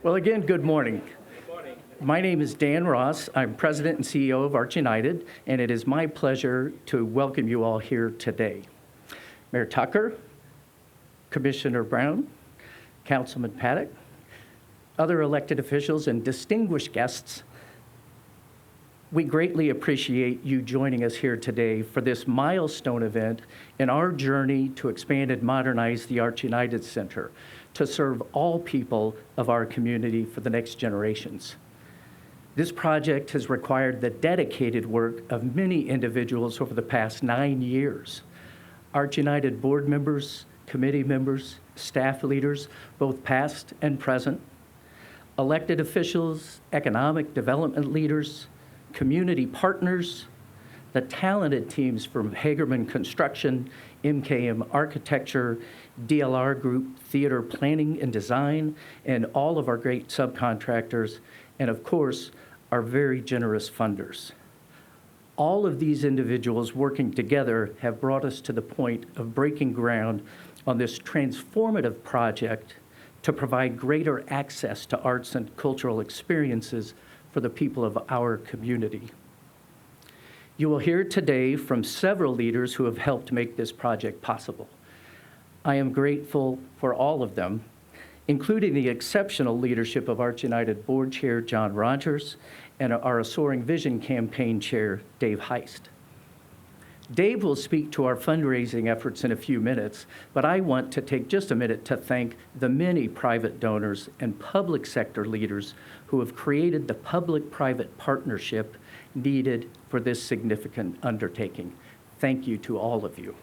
Well, again, good morning. My name is Dan Ross. I'm President and CEO of Arts United, and it is my pleasure to welcome you all here today. Mayor Tucker, Commissioner Brown, Councilman Paddock, other elected officials, and distinguished guests, we greatly appreciate you joining us here today for this milestone event in our journey to expand and modernize the Arts United Center to serve all people of our community for the next generations. This project has required the dedicated work of many individuals over the past 9 years. Arts United board members, committee members, staff leaders, both past and present, elected officials, economic development leaders, community partners, the talented teams from Hagerman Construction, MKM Architecture, DLR Group, Theater Planning and Design, and all of our great subcontractors, and of course, our very generous funders. All of these individuals working together have brought us to the point of breaking ground on this transformative project to provide greater access to arts and cultural experiences for the people of our community. You will hear today from several leaders who have helped make this project possible. I am grateful for all of them, including the exceptional leadership of Arts United Board Chair John Rogers and our A Soaring Vision campaign chair, Dave Heist. Dave will speak to our fundraising efforts in a few minutes, but I want to take just a minute to thank the many private donors and public sector leaders who have created the public-private partnership needed for this significant undertaking. Thank you to all of you.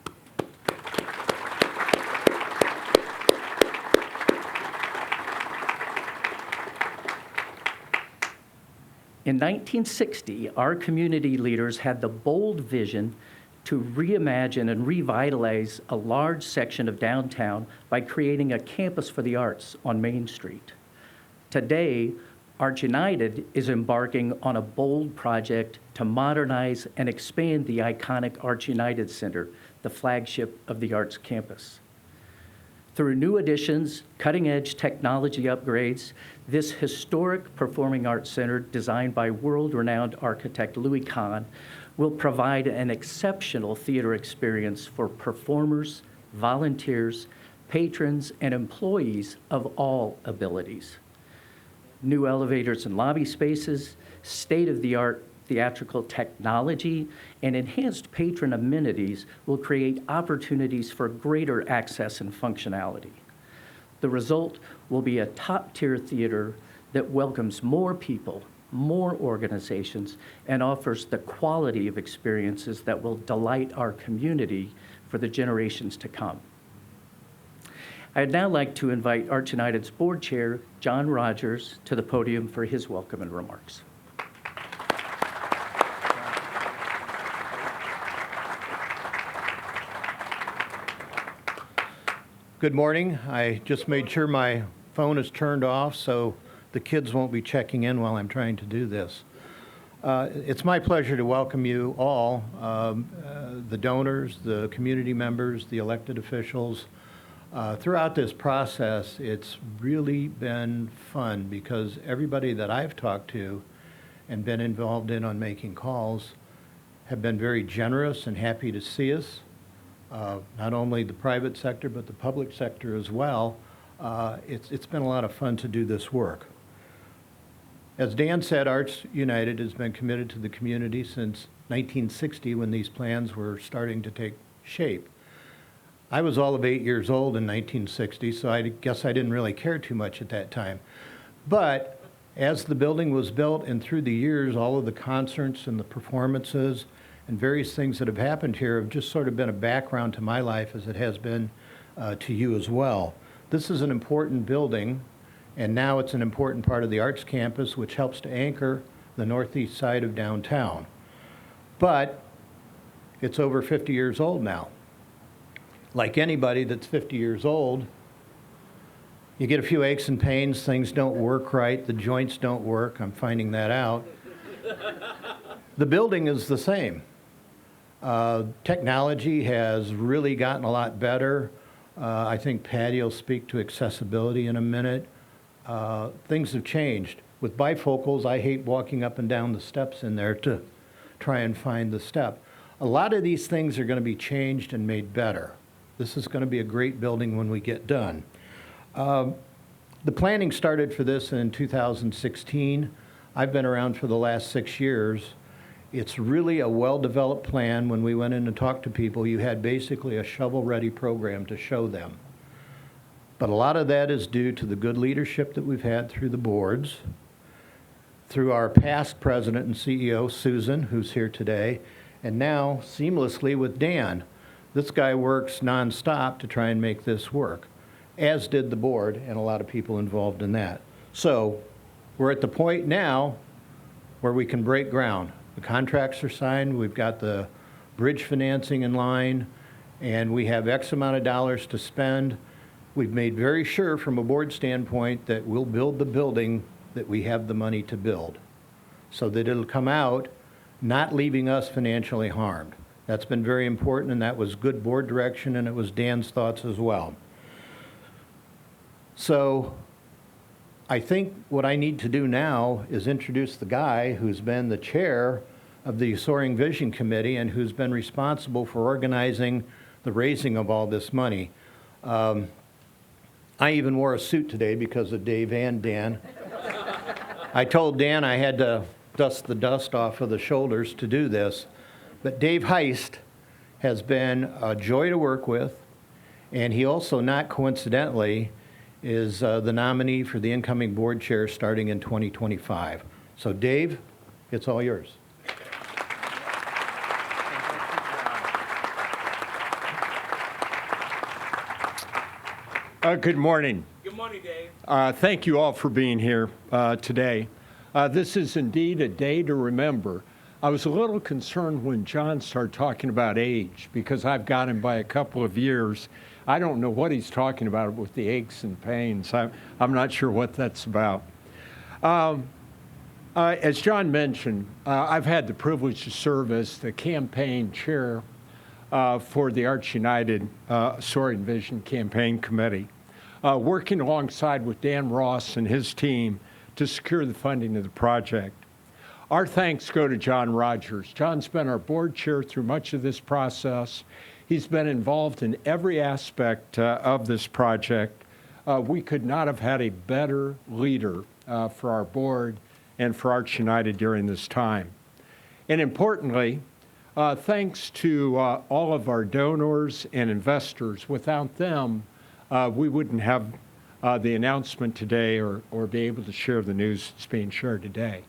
In 1960, our community leaders had the bold vision to reimagine and revitalize a large section of downtown by creating a campus for the arts on Main Street. Today, Arts United is embarking on a bold project to modernize and expand the iconic Arts United Center, the flagship of the Arts Campus. Through new additions, cutting-edge technology upgrades, this historic performing arts center designed by world-renowned architect Louis Kahn will provide an exceptional theater experience for performers, volunteers, patrons, and employees of all abilities. New elevators and lobby spaces, state-of-the-art theatrical technology, and enhanced patron amenities will create opportunities for greater access and functionality. The result will be a top-tier theater that welcomes more people, more organizations, and offers the quality of experiences that will delight our community for the generations to come. I'd now like to invite Arts United's board chair, John Rogers, to the podium for his welcome and remarks. Good morning. I just made sure my phone is turned off so the kids won't be checking in while I'm trying to do this. It's my pleasure to welcome you all, the donors, the community members, the elected officials. Throughout this process, it's really been fun because everybody that I've talked to and been involved in on making calls have been very generous and happy to see us. Not only the private sector, but the public sector as well. It's been a lot of fun to do this work. As Dan said, Arts United has been committed to the community since 1960 when these plans were starting to take shape. I was all of 8 years old in 1960, so I guess I didn't really care too much at that time. But as the building was built and through the years, all of the concerts and the performances and various things that have happened here have just sort of been a background to my life as it has been to you as well. This is an important building, and now it's an important part of the arts campus, which helps to anchor the northeast side of downtown. But it's over 50 years old now. Like anybody that's 50 years old, you get a few aches and pains, things don't work right, the joints don't work, I'm finding that out. The building is the same. Technology has really gotten a lot better. I think Patty will speak to accessibility in a minute. things have changed. With bifocals, I hate walking up and down the steps in there to try and find the step. A lot of these things are going to be changed and made better. This is going to be a great building when we get done. The planning started for this in 2016. I've been around for the last 6 years. It's really a well-developed plan. When we went in and talked to people, you had basically a shovel-ready program to show them. But a lot of that is due to the good leadership that we've had through the boards, through our past president and CEO, Susan, who's here today, and now seamlessly with Dan. This guy works nonstop to try and make this work, as did the board and a lot of people involved in that. So we're at the point now where we can break ground. The contracts are signed, we've got the bridge financing in line, and we have X amount of dollars to spend. We've made very sure from a board standpoint that we'll build the building that we have the money to build, so that it'll come out not leaving us financially harmed. That's been very important, and that was good board direction, and it was Dan's thoughts as well. So I think what I need to do now is introduce the guy who's been the chair of the A Soaring Vision Committee and who's been responsible for organizing the raising of all this money. I even wore a suit today because of Dave and Dan. I told Dan I had to dust the dust off of the shoulders to do this, but Dave Heist has been a joy to work with, and he also, not coincidentally, is the nominee for the incoming board chair starting in 2025. So Dave, it's all yours. Good morning. Good morning, Dave. Thank you all for being here today. This is indeed a day to remember. I was a little concerned when John started talking about age because I've got him by a couple of years. I don't know what he's talking about with the aches and pains. I'm not sure what that's about. As John mentioned, I've had the privilege to serve as the campaign chair for the Arch United Soaring Vision Campaign Committee, working alongside with Dan Ross and his team to secure the funding of the project. Our thanks go to John Rogers. John's been our board chair through much of this process. He's been involved in every aspect of this project. We could not have had a better leader for our board and for Arch United during this time. And importantly, thanks to all of our donors and investors. Without them, we wouldn't have the announcement today or be able to share the news that's being shared today.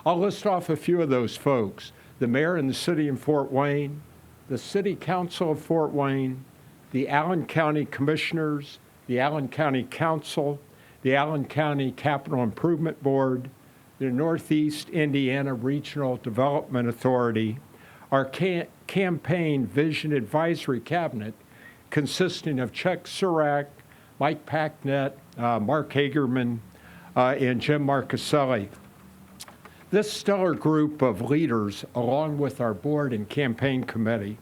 I'll list off a few of those folks: the mayor and the city of Fort Wayne, the City Council of Fort Wayne, the Allen County Commissioners, the Allen County Council, the Allen County Capital Improvement Board, the Northeast Indiana Regional Development Authority, our Campaign Vision Advisory Cabinet, consisting of Chuck Surak, Mike Packnett, Mark Hagerman, and Jim Marcaselli. This stellar group of leaders, along with our board and campaign committee,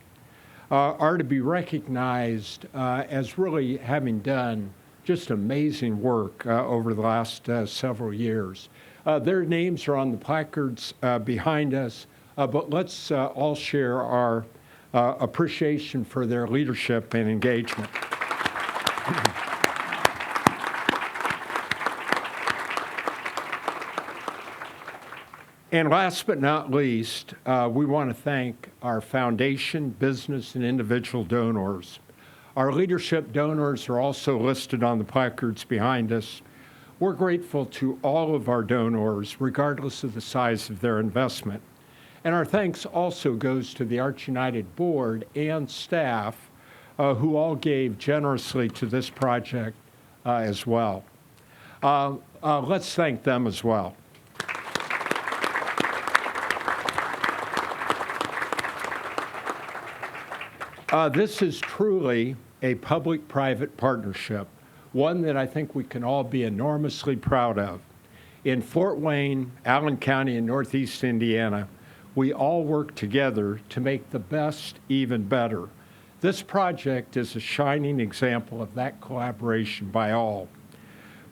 are to be recognized as really having done just amazing work over the last several years. Their names are on the placards behind us, but let's all share our appreciation for their leadership and engagement. And last but not least, we want to thank our foundation, business, and individual donors. Our leadership donors are also listed on the placards behind us. We're grateful to all of our donors, regardless of the size of their investment. And our thanks also goes to the Arch United board and staff, who all gave generously to this project as well. Let's thank them as well. This is truly a public-private partnership, one that I think we can all be enormously proud of. In Fort Wayne, Allen County, and Northeast Indiana, we all work together to make the best even better. This project is a shining example of that collaboration by all.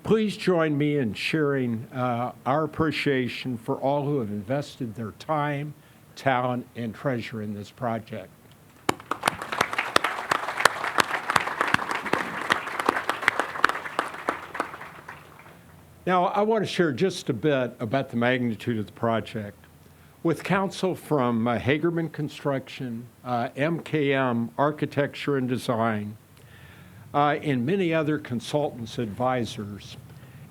Please join me in sharing our appreciation for all who have invested their time, talent, and treasure in this project. Now, I want to share just a bit about the magnitude of the project. With counsel from Hagerman Construction, MKM Architecture and Design, and many other consultants, advisors,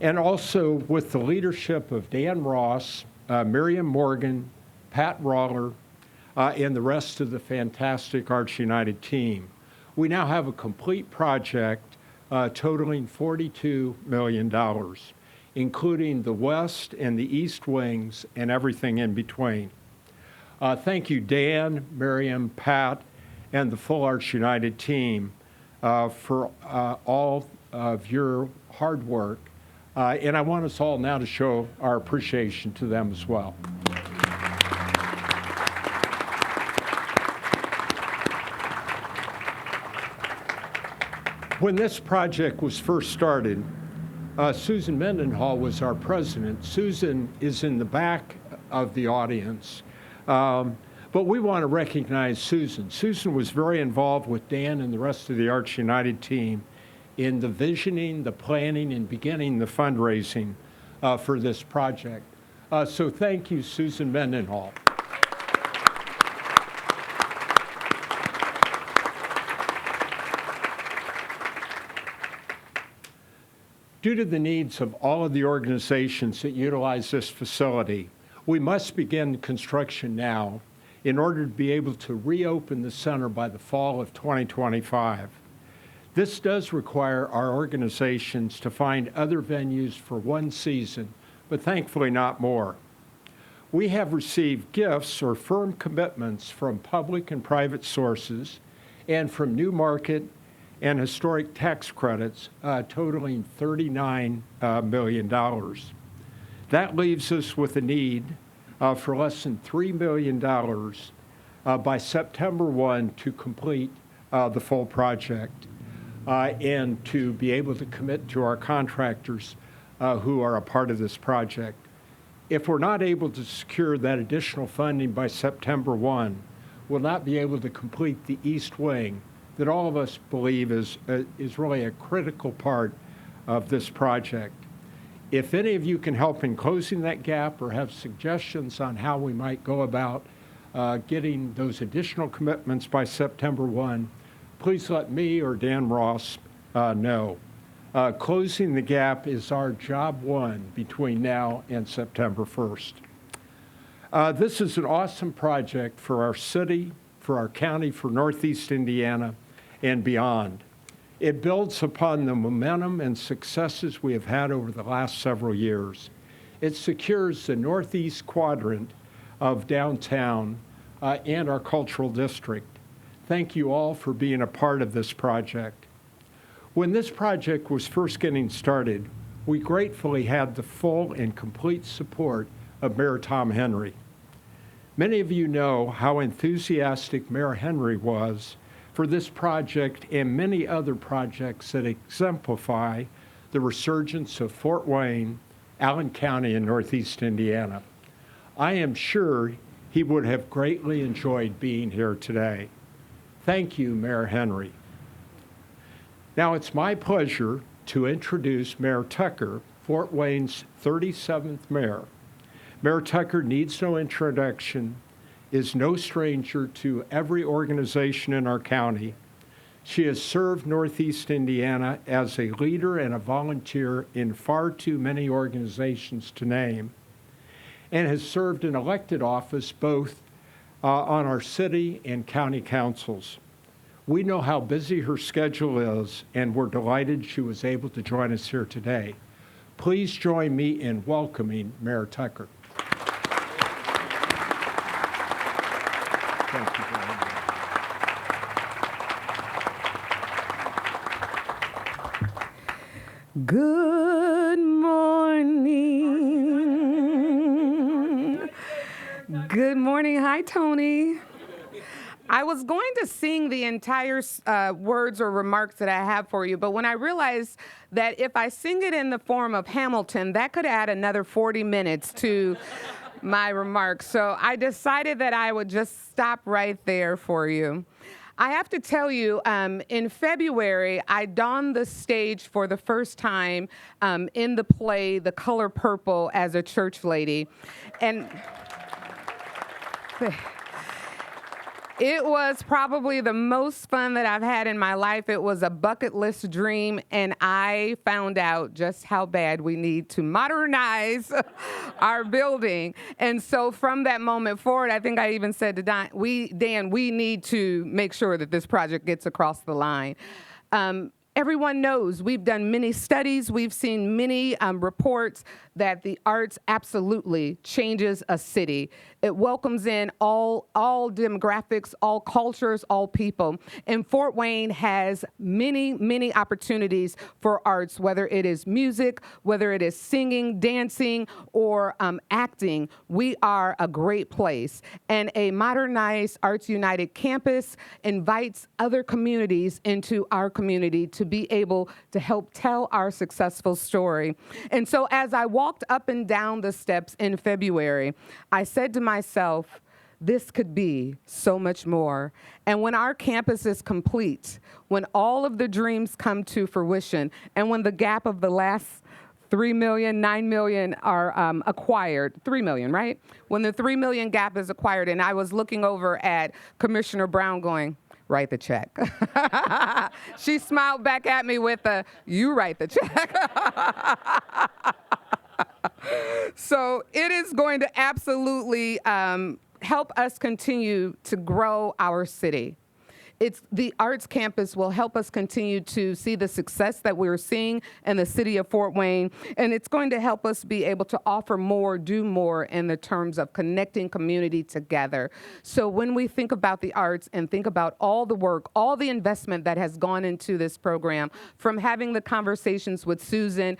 and also with the leadership of Dan Ross, Miriam Morgan, Pat Roller, and the rest of the fantastic Arch United team. We now have a complete project totaling $42 million, including the west and the east wings and everything in between. Thank you, Dan, Miriam, Pat, and the full Arch United team for all of your hard work. And I want us all now to show our appreciation to them as well. When this project was first started, Susan Mendenhall was our president. Susan is in the back of the audience, but we want to recognize Susan. Susan was very involved with Dan and the rest of the Arch United team in the visioning, the planning, and beginning the fundraising for this project. So thank you, Susan Mendenhall. Due to the needs of all of the organizations that utilize this facility, we must begin construction now in order to be able to reopen the center by the fall of 2025. This does require our organizations to find other venues for one season, but thankfully not more. We have received gifts or firm commitments from public and private sources and from new market and historic tax credits totaling $39 million. That leaves us with a need for less than $3 million by September 1 to complete the full project and to be able to commit to our contractors who are a part of this project. If we're not able to secure that additional funding by September 1, we'll not be able to complete the east wing that all of us believe is really a critical part of this project. If any of you can help in closing that gap or have suggestions on how we might go about getting those additional commitments by September 1, please let me or Dan Ross know. Closing the gap is our job one between now and September 1st. This is an awesome project for our city, for our county, for Northeast Indiana, and beyond. It builds upon the momentum and successes we have had over the last several years. It secures the northeast quadrant of downtown and our cultural district. Thank you all for being a part of this project. When this project was first getting started, we gratefully had the full and complete support of Mayor Tom Henry. Many of you know how enthusiastic Mayor Henry was for this project and many other projects that exemplify the resurgence of Fort Wayne, Allen County, and Northeast Indiana. I am sure he would have greatly enjoyed being here today. Thank you, Mayor Henry. Now it's my pleasure to introduce Mayor Tucker, Fort Wayne's 37th mayor. Mayor Tucker needs no introduction, is no stranger to every organization in our county. She has served Northeast Indiana as a leader and a volunteer in far too many organizations to name, and has served in elected office both on our city and county councils. We know how busy her schedule is, and we're delighted she was able to join us here today. Please join me in welcoming Mayor Tucker. Thank you very much. Good morning. Good morning. Hi, Tony. I was going to sing the entire words or remarks that I have for you, but when I realized that if I sing it in the form of Hamilton, that could add another 40 minutes to my remarks. So I decided that I would just stop right there for you. I have to tell you, in February, I donned the stage for the first time in the play The Color Purple as a church lady. And it was probably the most fun that I've had in my life. It was a bucket list dream, and I found out just how bad we need to modernize our building. And so from that moment forward, I think I even said to Dan, we need to make sure that this project gets across the line. Everyone knows we've done many studies, we've seen many reports that the arts absolutely changes a city. It welcomes in all demographics, all cultures, all people. And Fort Wayne has many opportunities for arts, whether it is music, whether it is singing, dancing, or acting. We are a great place. And a modernized Arts United campus invites other communities into our community to be able to help tell our successful story. And so as I walked up and down the steps in February, I said to myself, this could be so much more. And when our campus is complete, when all of the dreams come to fruition, and when the gap of the last 3 million, 9 million are acquired, 3 million, right? When the 3 million gap is acquired, and I was looking over at Commissioner Brown going, write the check. She smiled back at me with a, you write the check. So it is going to absolutely help us continue to grow our city. The arts campus will help us continue to see the success that we're seeing in the city of Fort Wayne, and it's going to help us be able to offer more, do more in the terms of connecting community together. So when we think about the arts and think about all the work, all the investment that has gone into this program, from having the conversations with Susan,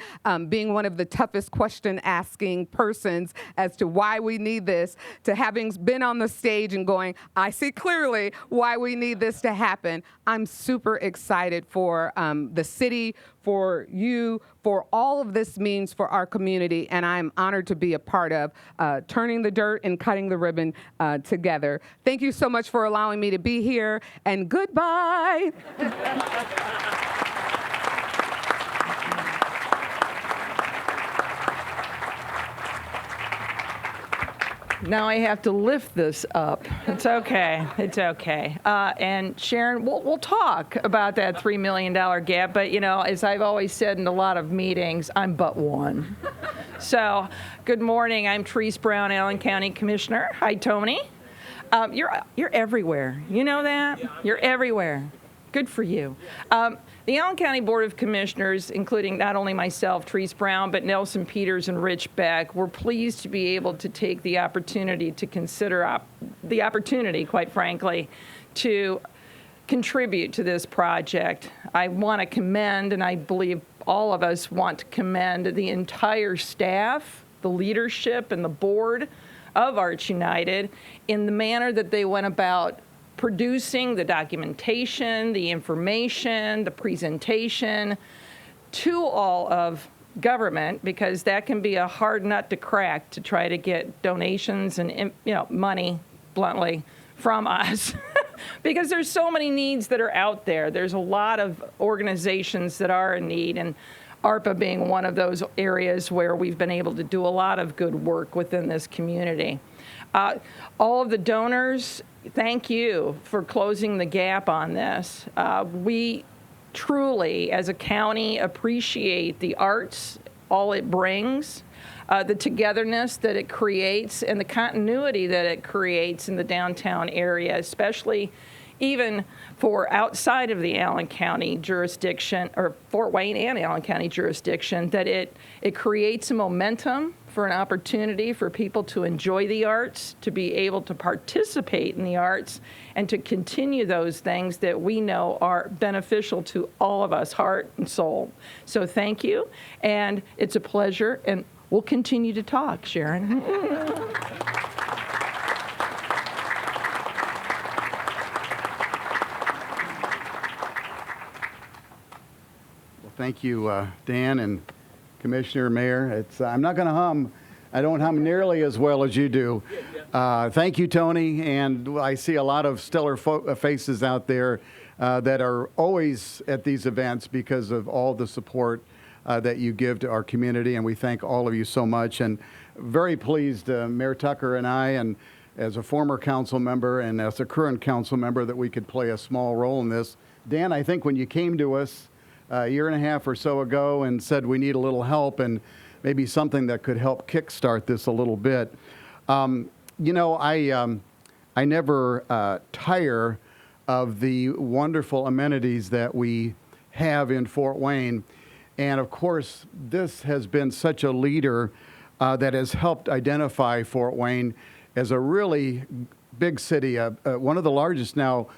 being one of the toughest question-asking persons as to why we need this, to having been on the stage and going, I see clearly why we need this to happen. I'm super excited for the city, for you, for all of this means for our community, and I'm honored to be a part of turning the dirt and cutting the ribbon together. Thank you so much for allowing me to be here, and goodbye. Now I have to lift this up. It's okay. It's okay. And Sharon, we'll talk about that $3 million gap. But, you know, as I've always said in a lot of meetings, I'm but one. So, good morning. I'm Therese Brown, Allen County Commissioner. Hi, Tony. You're everywhere. You know that? You're everywhere. Good for you. The Allen County Board of Commissioners, including not only myself, Therese Brown, but Nelson Peters and Rich Beck, were pleased to be able to take the opportunity to consider the opportunity, quite frankly, to contribute to this project. I want to commend, and I believe all of us want to commend the entire staff, the leadership, and the board of Arts United in the manner that they went about producing the documentation, the information, the presentation to all of government, because that can be a hard nut to crack to try to get donations and money, bluntly, from us. Because there's so many needs that are out there. There's a lot of organizations that are in need, and ARPA being one of those areas where we've been able to do a lot of good work within this community. All of the donors, thank you for closing the gap on this. We truly, as a county, appreciate the arts, all it brings, the togetherness that it creates, and the continuity that it creates in the downtown area, especially even for outside of the Allen County jurisdiction, or Fort Wayne and Allen County jurisdiction, that it creates a momentum for an opportunity for people to enjoy the arts, to be able to participate in the arts, and to continue those things that we know are beneficial to all of us, heart and soul. So thank you, and it's a pleasure, and we'll continue to talk, Sharon. Thank you, Dan and Commissioner Mayor. I'm not going to hum. I don't hum nearly as well as you do. Thank you, Tony. And I see a lot of stellar faces out there that are always at these events because of all the support that you give to our community. And we thank all of you so much. And very pleased, Mayor Tucker and I, and as a former council member and as a current council member, that we could play a small role in this. Dan, I think when you came to us a year and a half or so ago and said we need a little help and maybe something that could help kickstart this a little bit. You know, I never tire of the wonderful amenities that we have in Fort Wayne. And of course, this has been such a leader that has helped identify Fort Wayne as a really big city, one of the largest now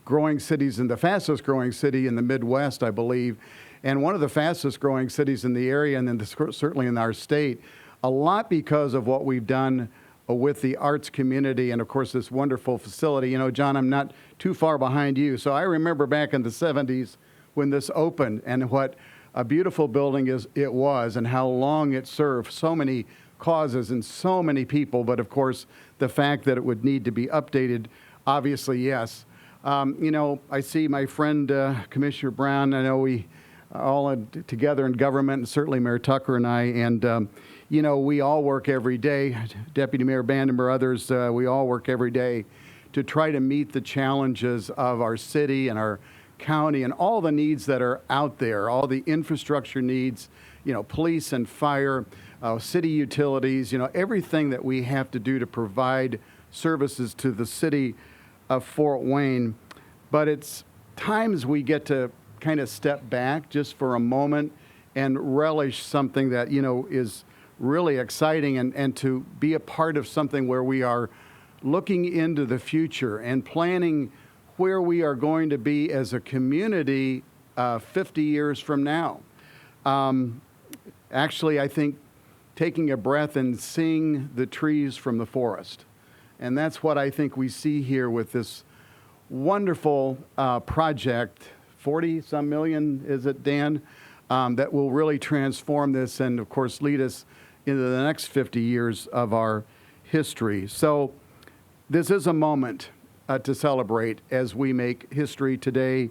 growing cities and the fastest growing city in the Midwest, I believe, and one of the fastest growing cities in the area and then certainly in our state, a lot because of what we've done with the arts community and, of course, this wonderful facility. You know, John, I'm not too far behind you, so I remember back in the 70s when this opened and what a beautiful building it was and how long it served so many causes and so many people, but of course, the fact that it would need to be updated, obviously, yes. You know, I see my friend Commissioner Brown. I know we are all together in government, and certainly Mayor Tucker and I, and you know, we all work every day. Deputy Mayor Vandenberg, others, we all work every day to try to meet the challenges of our city and our county and all the needs that are out there, all the infrastructure needs, you know, police and fire, city utilities, you know, everything that we have to do to provide services to the city of Fort Wayne. But it's times we get to kind of step back just for a moment and relish something that, you know, is really exciting and to be a part of something where we are looking into the future and planning where we are going to be as a community 50 years from now. Actually, I think taking a breath and seeing the trees from the forest. And that's what I think we see here with this wonderful project, 40-some million, is it, Dan, that will really transform this and, of course, lead us into the next 50 years of our history. So this is a moment to celebrate as we make history today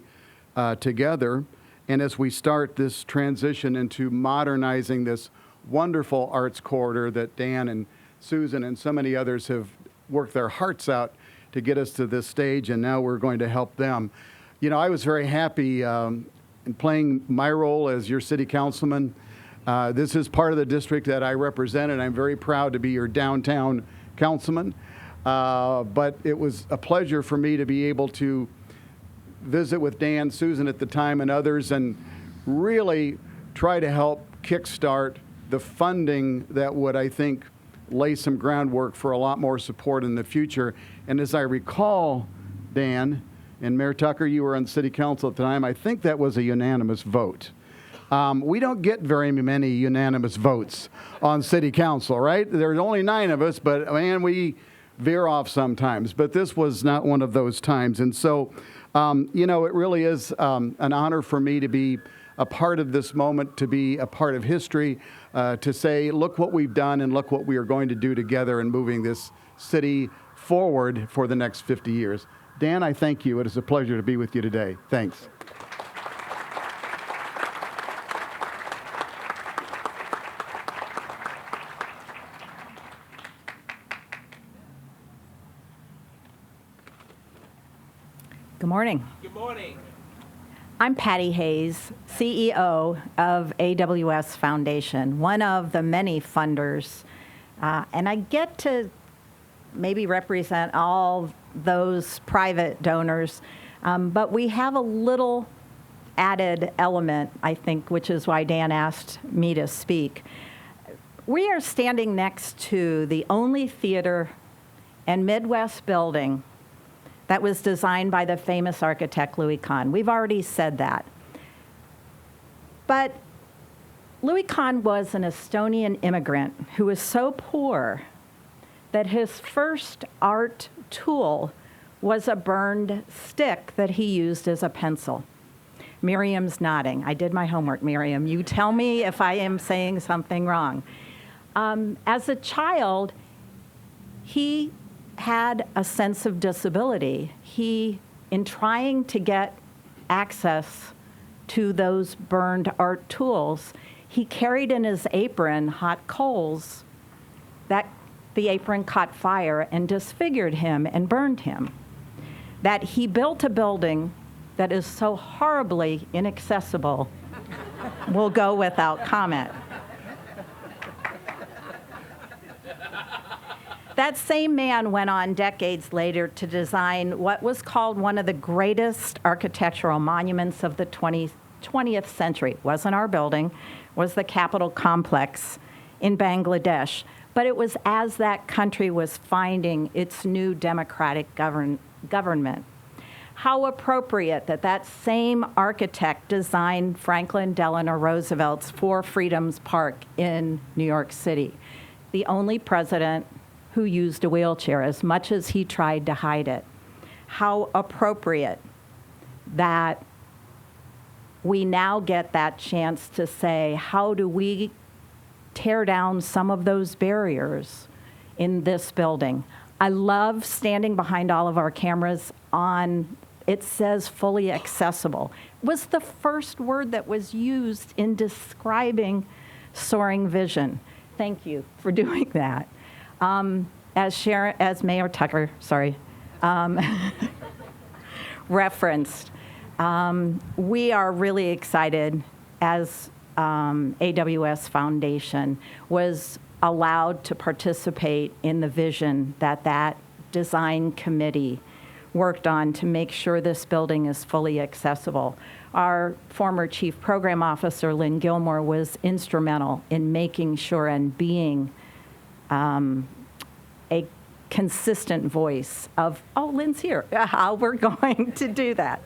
together and as we start this transition into modernizing this wonderful arts corridor that Dan and Susan and so many others have worked their hearts out to get us to this stage, and now we're going to help them. You know, I was very happy in playing my role as your city councilman. This is part of the district that I represent, and I'm very proud to be your downtown councilman. But it was a pleasure for me to be able to visit with Dan, Susan at the time, and others, and really try to help kickstart the funding that would, I think, lay some groundwork for a lot more support in the future. And as I recall, Dan, and Mayor Tucker, you were on city council at the time, I think that was a unanimous vote. We don't get very many unanimous votes on city council, right? There's only 9 of us, but man, we veer off sometimes. But this was not one of those times. And so, you know, it really is an honor for me to be a part of this moment, to be a part of history, to say, look what we've done and look what we are going to do together in moving this city forward for the next 50 years. Dan, I thank you. It is a pleasure to be with you today. Thanks. Good morning. Good morning. I'm Patty Hayes, CEO of AWS Foundation, one of the many funders. And I get to maybe represent all those private donors, but we have a little added element, I think, which is why Dan asked me to speak. We are standing next to the only theater and Midwest building that was designed by the famous architect Louis Kahn. We've already said that. But Louis Kahn was an Estonian immigrant who was so poor that his first art tool was a burned stick that he used as a pencil. Miriam's nodding. I did my homework, Miriam. You tell me if I am saying something wrong. As a child, he had a sense of disability. He, in trying to get access to those burned art tools, he carried in his apron hot coals that the apron caught fire and disfigured him and burned him. That he built a building that is so horribly inaccessible will go without comment. That same man went on decades later to design what was called one of the greatest architectural monuments of the 20th century. It wasn't our building, was the Capitol complex in Bangladesh. But it was as that country was finding its new democratic government. How appropriate that that same architect designed Franklin Delano Roosevelt's Four Freedoms Park in New York City, the only president who used a wheelchair, as much as he tried to hide it. How appropriate that we now get that chance to say, how do we tear down some of those barriers in this building? I love standing behind all of our cameras on, it says fully accessible. It was the first word that was used in describing Soaring Vision. Thank you for doing that. As Mayor Tucker, referenced, we are really excited as AWS Foundation was allowed to participate in the vision that that design committee worked on to make sure this building is fully accessible. Our former Chief Program Officer, Lynn Gilmore, was instrumental in making sure and being a consistent voice of, oh, Lynn's here, how we're going to do that.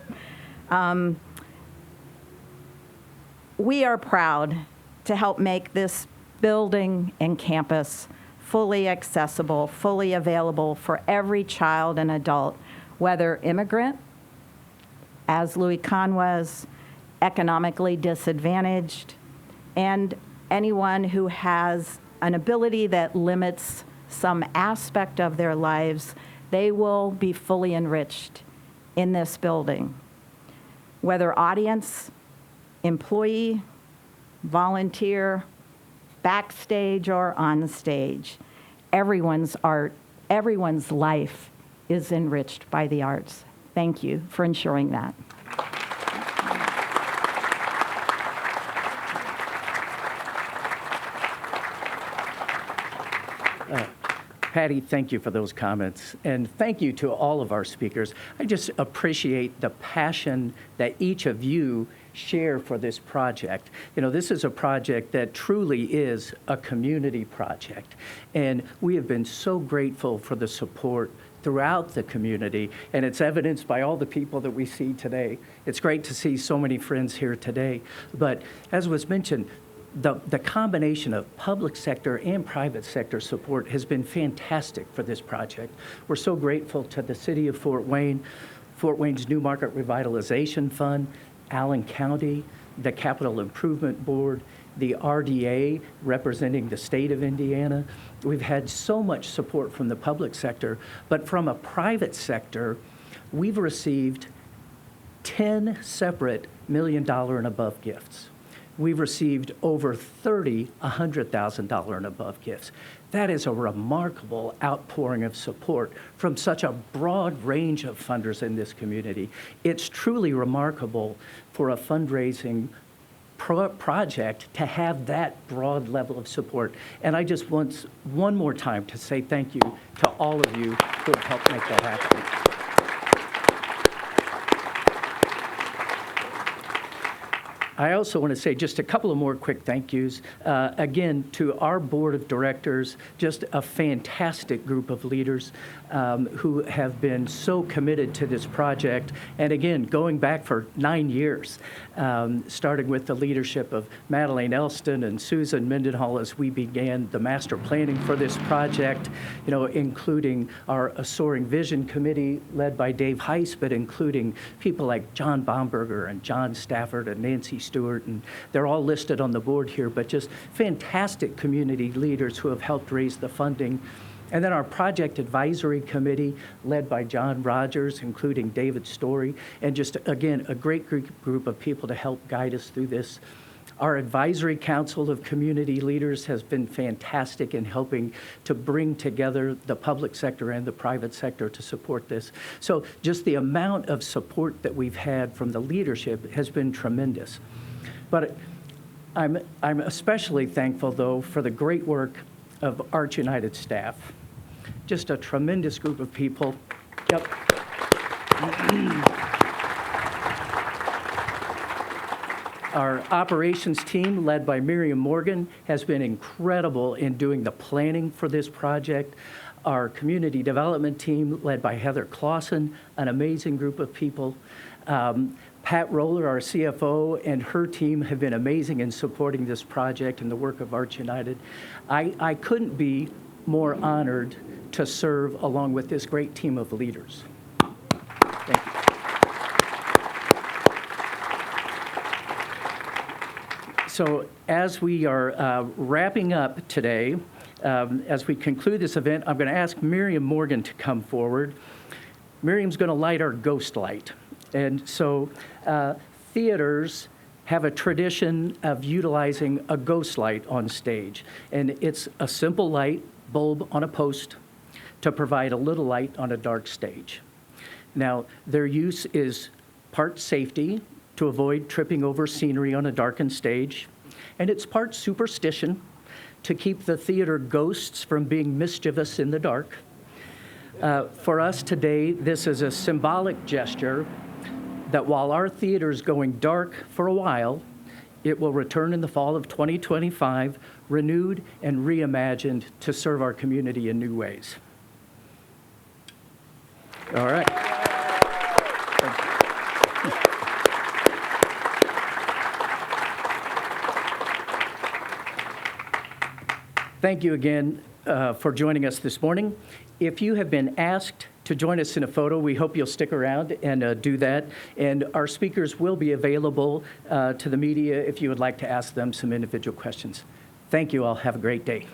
We are proud to help make this building and campus fully accessible, fully available for every child and adult, whether immigrant, as Louis Kahn was, economically disadvantaged, and anyone who has an ability that limits some aspect of their lives, they will be fully enriched in this building. Whether audience, employee, volunteer, backstage or on stage, everyone's art, everyone's life is enriched by the arts. Thank you for ensuring that. Patty, thank you for those comments, and thank you to all of our speakers. I just appreciate the passion that each of you share for this project. You know, this is a project that truly is a community project, and we have been so grateful for the support throughout the community, and it's evidenced by all the people that we see today. It's great to see so many friends here today, but as was mentioned, the combination of public sector and private sector support has been fantastic for this project. We're so grateful to the City of Fort Wayne, Fort Wayne's New Market Revitalization Fund, Allen County, the Capital Improvement Board, the RDA representing the state of Indiana. We've had so much support from the public sector, but from a private sector, we've received 10 separate $1 million and above gifts. We've received over 30 $100,000 and above gifts. That is a remarkable outpouring of support from such a broad range of funders in this community. It's truly remarkable for a fundraising project to have that broad level of support. And I just want one more time to say thank you to all of you who have helped make that happen. I also want to say just a couple of more quick thank yous. Again, to our board of directors, just a fantastic group of leaders who have been so committed to this project. And again, going back for 9 years, starting with the leadership of Madeleine Elston and Susan Mendenhall as we began the master planning for this project, including our A Soaring Vision committee led by Dave Heiss, but including people like John Bomberger and John Stafford and Nancy Stewart, and they're all listed on the board here, but just fantastic community leaders who have helped raise the funding. And then our project advisory committee led by John Rogers, including David Story, and just, again, a great group of people to help guide us through this. Our advisory council of community leaders has been fantastic in helping to bring together the public sector and the private sector to support this. So just the amount of support that we've had from the leadership has been tremendous. But I'm especially thankful, though, for the great work of Arch United staff. Just a tremendous group of people. Yep. Our operations team, led by Miriam Morgan, has been incredible in doing the planning for this project. Our community development team, led by Heather Clausen, an amazing group of people. Pat Roller, our CFO, and her team have been amazing in supporting this project and the work of Arch United. I couldn't be more honored to serve along with this great team of leaders. Thank you. So as we are wrapping up today, as we conclude this event, I'm going to ask Miriam Morgan to come forward. Miriam's going to light our ghost light. And so theaters have a tradition of utilizing a ghost light on stage. And it's a simple light bulb on a post to provide a little light on a dark stage. Now, their use is part safety to avoid tripping over scenery on a darkened stage, and it's part superstition to keep the theater ghosts from being mischievous in the dark. For us today, this is a symbolic gesture that while our theater is going dark for a while, it will return in the fall of 2025, renewed and reimagined to serve our community in new ways. All right. Thank you again for joining us this morning. If you have been asked to join us in a photo, we hope you'll stick around and do that. And our speakers will be available to the media if you would like to ask them some individual questions. Thank you all. Have a great day.